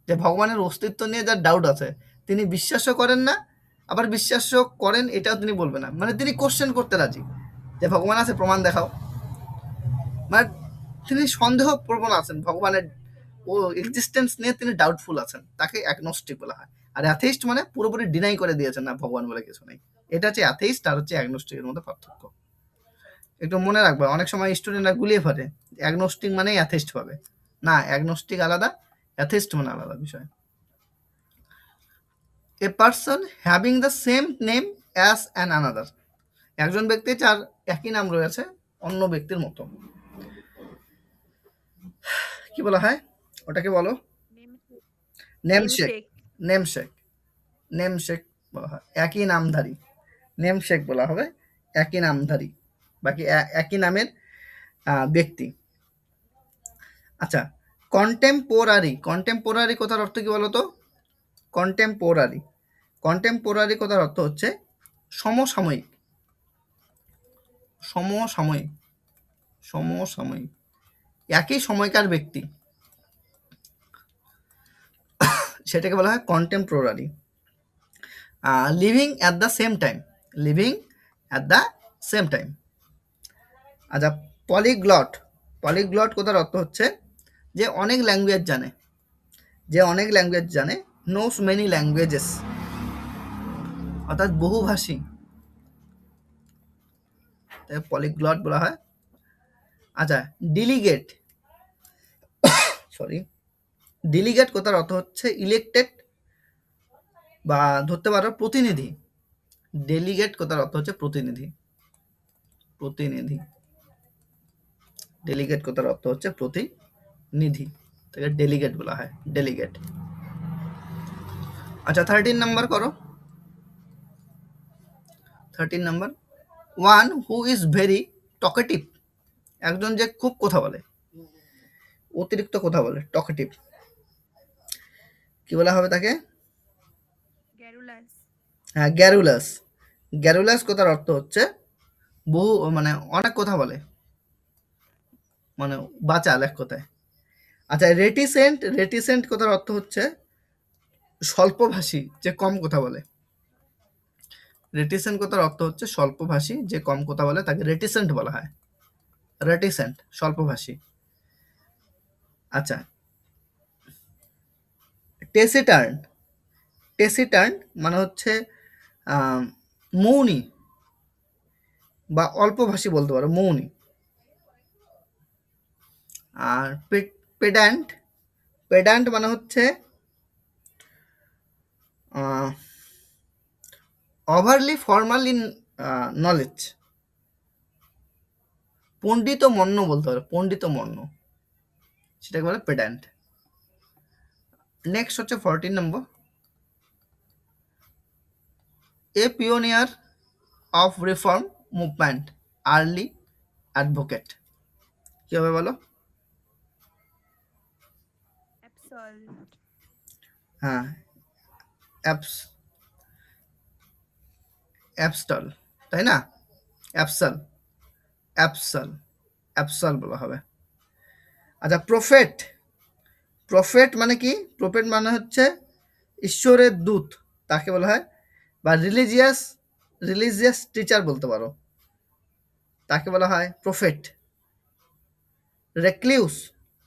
[SPEAKER 1] যে ভগবানের অস্তিত্ব নিয়ে যার ডাউট আছে, তিনি বিশ্বাসও করেন না, আবার বিশ্বাসও করেন এটাও তিনি বলবেন না, মানে তিনি কোশ্চেন করতে রাজি যে ভগবান আছে প্রমাণ দেখাও, মানে তিনি সন্দেহ প্রবণ আছেন, ভগবানের ও এক্সিস্টেন্স নিয়ে তিনি ডাউটফুল আছেন, তাকে অ্যাগনস্টিক বলা হয়। আর অ্যাথেইস্ট মানে পুরোপুরি ডিনাই করে দিয়েছেন, না ভগবান বলে কিছু নেই। এটা হচ্ছে অ্যাথেইস্ট আর হচ্ছে অ্যাগনস্টিকের মধ্যে পার্থক্য। একটু মনে রাখবে, অনেক সময় স্টুডেন্টরা গুলিয়ে ফেলে অ্যাগনস্টিক মানেই অ্যাথেইস্ট পাবে, না, অ্যাগনস্টিক আলাদা, অ্যাথেইস্ট মানে আলাদা বিষয়। A person having the same name as an another, একজন ব্যক্তি যার একই নাম রয়েছে অন্য ব্যক্তির মতো, কি বলা হয় ওটাকে বলো? নেমশেক।
[SPEAKER 2] নেমসেক।
[SPEAKER 1] নেমশেক, নেমশেক বলা হয়, একই নামধারী, নেমশেক বলা হবে একই নামধারী, বাকি একই নামের ব্যক্তি। আচ্ছা, কন্টেম্পোরারি, কন্টেম্পোরারি কথার অর্থ কি বলতো? কন্টেম্পোরারি, কন্টেম্পোরারি কথার অর্থ হচ্ছে সমসাময়িক, সমসাময়িক, সমসাময়িক, একই সময়কার ব্যক্তি, সেটাকে বলা হয় contemporary. Leaving at the same time, leaving at the same time. আচ্ছা, পলিগ্লট, পলিগ্লট কথার অর্থ হচ্ছে যে অনেক ল্যাঙ্গুয়েজ জানে, যে অনেক ল্যাঙ্গুয়েজ জানে, নোস মেনি ল্যাঙ্গুয়েজেস, অর্থাৎ বহুভাষী, তাই পলিগ্লট বলা হয়। আচ্ছা, ডিলিগেট, সরি, ডিলিগেট কথার অর্থ হচ্ছে ইলেক্টেড বা ধরতে পারো প্রতিনিধি, ডেলিগেট কথার অর্থ হচ্ছে প্রতিনিধি, প্রতিনিধি, ডেলিগেট কথার অর্থ হচ্ছে প্রতিনিধি, তাকে ডেলিগেট বলা হয়, ডেলিগেট। আচ্ছা, 13 নাম্বার করো, 13 number, one who is very talkative, একজন যে খুব কথা বলে, অতিরিক্ত কথা বলে, টকেটিভ, কি বলা হবে তাকে?
[SPEAKER 2] গ্যারুলাস।
[SPEAKER 1] হ্যাঁ, গ্যারুলাস। গ্যারুলাস কথার অর্থ হচ্ছে বহু, মানে অনেক কথা বলে, মানে বাচাল এক কথায়। আচ্ছা, রেটিসেন্ট, রেটিসেন্ট কথার অর্থ হচ্ছে স্বল্পভাষী, যে কম কথা বলে, রেটিসেন্ট কথার অর্থ হচ্ছে স্বল্পভাষী, যে কম কথা বলে, তাকে রেটিসেন্ট বলা হয়, রেটিসেন্ট, স্বল্পভাষী। আচ্ছা, টেসিটার্ন, টেসিটার্ন মানে হচ্ছে মৌনী বা অল্পভাষী বলতে পারো, মৌনী। আর পেডান্ট, পেডান্ট মানে হচ্ছে ওভারলি ফর্মাল ইন নলেজ, পণ্ডিত মন্য বলতে পারো, পণ্ডিত মন্য, সেটাকে বলে পেডান্ট। নেক্সট হচ্ছে 14 নম্বর, a pioneer of reform movement, early advocate, কি হবে বলো?
[SPEAKER 2] অ্যাবসল্ট।
[SPEAKER 1] হ্যাঁ, অ্যাবস্টল, তাই না? অ্যাবসল, অ্যাবসল, অ্যাবসল বলা হবে। আচ্ছা, প্রফেট, প্রফেট মানে কি? প্রফেট মানে হচ্ছে ঈশ্বরের দূত, তাকে বলা হয়, বা রিলিজিয়াস, রিলিজিয়াস টিচার বলতে পারো, তাকে বলা হয় প্রফেট। রেক্লিউস,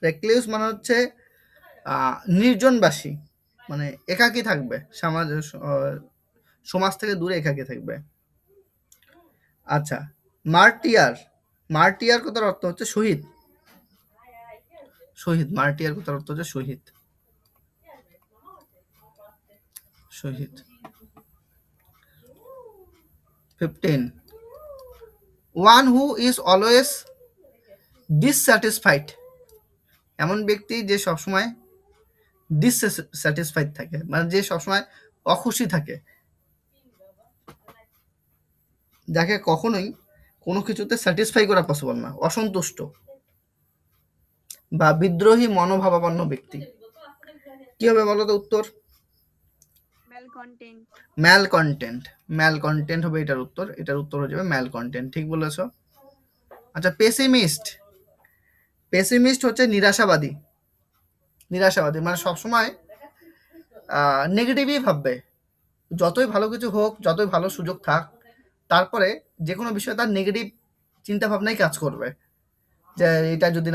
[SPEAKER 1] রেক্লিউস মানে হচ্ছে নির্জনবাসী, মানে একাকী থাকবে, সমাজ থেকে দূরে একাকী থাকবে। আচ্ছা, মার্টিয়ার, মার্টিয়ার কথার অর্থ হচ্ছে শহীদ, শহীদ, মার্টিয়ার কথার অর্থ হচ্ছে শহীদ, শহীদ। 15, one who is always dissatisfied, এমন ব্যক্তি যে সবসময় ডিসস্যাটিসফাইড থাকে, মানে যে সবসময় অখুশি থাকে, যাকে কখনোই কোনো কিছুতে স্যাটিসফাই করা পসিবল না, অসন্তুষ্ট বা বিদ্রোহী মনোভাবাপন্ন ব্যক্তি, কি হবে বলো তো উত্তর?
[SPEAKER 2] ম্যালকন্টেন্ট।
[SPEAKER 1] ম্যাল কন্টেন্ট, ম্যাল কন্টেন্ট হবে এটার উত্তর, এটার উত্তর হয়ে যাবে ম্যাল কন্টেন্ট, ঠিক বলেছো। আচ্ছা, পেসিমিস্ট, পেসিমিস্ট হচ্ছে নিরাশাবাদী, নিরাশাবাদী মানে সবসময় নেগেটিভই ভাববে, যতই ভালো কিছু হোক, যতই ভালো সুযোগ থাক, তারপরে যে কোনো বিষয়ে তার নেগেটিভ চিন্তা ভাবনাই কাজ করবে, যে এটা যদি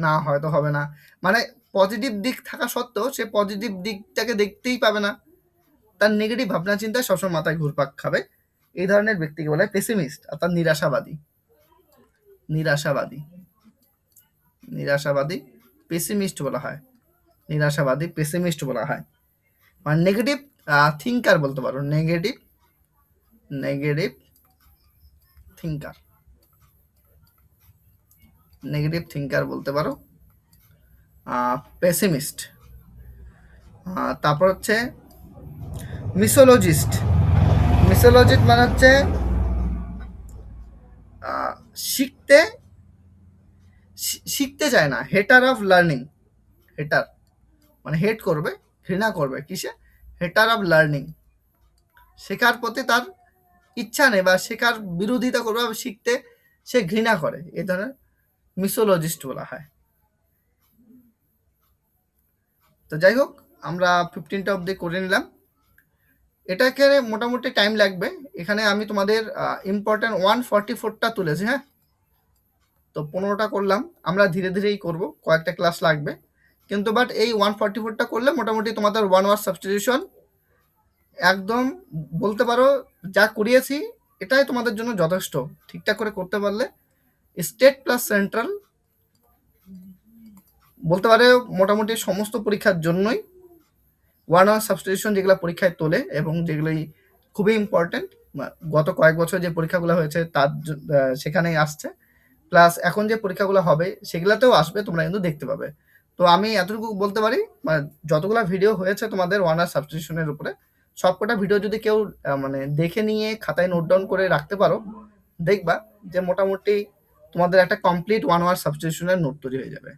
[SPEAKER 1] না হয় তো হবে না, মানে পজিটিভ দিক থাকা সত্ত্বেও সে পজিটিভ দিকটাকে দেখতেই পাবে না, তার নেগেটিভ ভাবনা চিন্তায় সবসময় মাথায় ঘুরপাক খাবে। এই ধরনের ব্যক্তিকে বলে পেসিমিস্ট, অর্থাৎ নিরাশাবাদী। নিরাশাবাদী নিরাশাবাদী পেসিমিস্ট বলা হয়, নিরাশাবাদী পেসিমিস্ট বলা হয়। মানে নেগেটিভ থিঙ্কার বলতে পারো, নেগেটিভ থিঙ্কার, নেগেটিভ থিঙ্কার বলতে পারো, পেসিমিস্ট। তারপর হচ্ছে মিসোলজিস্ট। মিসোলজিস্ট মানে হচ্ছে শিখতে শিখতে চায় না, হেটার অফ লার্নিং। হেটার মানে হেট করবে, ঘৃণা করবে কিসে, হেটার অফ লার্নিং, শেখার প্রতি তার ইচ্ছা নেই বা শেখার বিরোধিতা করবে বা শিখতে সে ঘৃণা করে, এই ধরনের মিসোলজিস্ট বলা হয়। তো যাই হোক, আমরা 15টা অবধি করে নিলাম। এটাকে মোটামুটি টাইম লাগবে। এখানে আমি তোমাদের ইম্পর্টেন্ট 144টা তুলেছি, হ্যাঁ। তো 15টা করলাম, আমরা ধীরে ধীরেই করব, কয়েকটা ক্লাস লাগবে, কিন্তু বাট এই 144টা করলে মোটামুটি তোমাদের 1 ওয়ার্ড সাবস্টিটিউশন একদম বলতে পারো যা করিয়েছি এটাই তোমাদের জন্য যথেষ্ট। ঠিকঠাক করে করতে পারলে স্টেট প্লাস সেন্ট্রাল বলতে পারে মোটামুটি সমস্ত পরীক্ষার জন্যই 1 ওয়ার্ড সাবস্টিটিউশন যেগুলো পরীক্ষায় তোলে এবং যেগুলোই খুবই ইম্পর্টেন্ট, গত কয়েক বছর যে পরীক্ষাগুলো হয়েছে তার সেখানেই আসছে, প্লাস এখন যে পরীক্ষাগুলো হবে সেগুলোতেও আসবে, তোমরা কিন্তু দেখতে পাবে। তো আমি এতটুকু বলতে পারি, মানে যতগুলো ভিডিও হয়েছে তোমাদের 1 ওয়ার্ড সাবস্টিটিউশনের উপরে, সবকটা ভিডিও যদি কেউ মানে দেখে নিয়ে খাতায় নোট ডাউন করে রাখতে পারো, দেখবা যে মোটামুটি তোমাদের একটা কমপ্লিট 1 ওয়ার্ড সাবস্টিটিউশনের নোট তৈরি হয়ে যাবে।